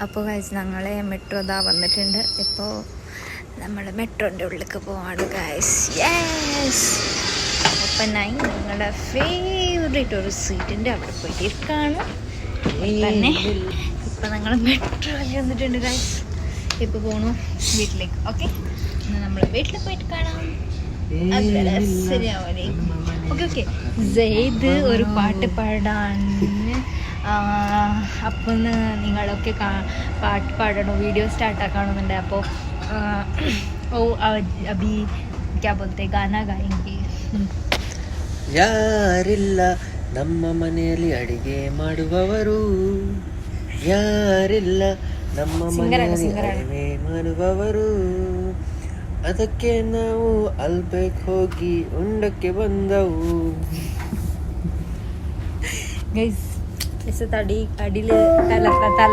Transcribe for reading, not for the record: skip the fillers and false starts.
അപ്പോൾ ഗൈസ് ഞങ്ങളെ മെട്രോ ഇതാ വന്നിട്ടുണ്ട്. ഇപ്പോൾ നമ്മൾ മെട്രോൻ്റെ ഉള്ളിലേക്ക് പോവാണ് ഗൈസ്. യെസ്, ഓപ്പണായി. ഞങ്ങളുടെ ഫേവറേറ്റ് ഒരു സീറ്റിൻ്റെ അവിടെ പോയിട്ട് ഇരിക്കുകയാണ് തന്നെ. ഇപ്പം ഞങ്ങൾ മെട്രോയിൽ വന്നിട്ടുണ്ട് ഗൈസ്. ഇപ്പോൾ പോകണു വീട്ടിലേക്ക്. ഓക്കെ, നമ്മൾ വീട്ടിൽ പോയിട്ട് കാണാം. Okay okay. സെയ്ദ് ഒരു പാട്ട് പാടാൻ അപ്പം നിങ്ങളൊക്കെ പാട്ട് പാടണോ, വീഡിയോ സ്റ്റാർട്ടാക്കണമെന്നുണ്ട്. അപ്പോൾ അഭി ക്യാ ബോലത്തെ ഗാന ഗായെങ്കി. ಯಾರಿಲ್ಲ ನಮ್ಮ ಮನೆಯಲ್ಲಿ ಅಡಿಗೆ ಮಾಡುವವರು, ಯಾರಿಲ್ಲ ನಮ್ಮ ಮನೆಯಲ್ಲಿ ಅಡಿಗೆ ಮಾಡುವವರು, ಅದಕ್ಕೆ ನಾವು ಅಲ್ಬೇಕ್ ಹೋಗಿ ಉಂಡಕ್ಕೆ ಬಂದವು. ಗೈಸ್, ಅಡಿಲಿ ತಲೆ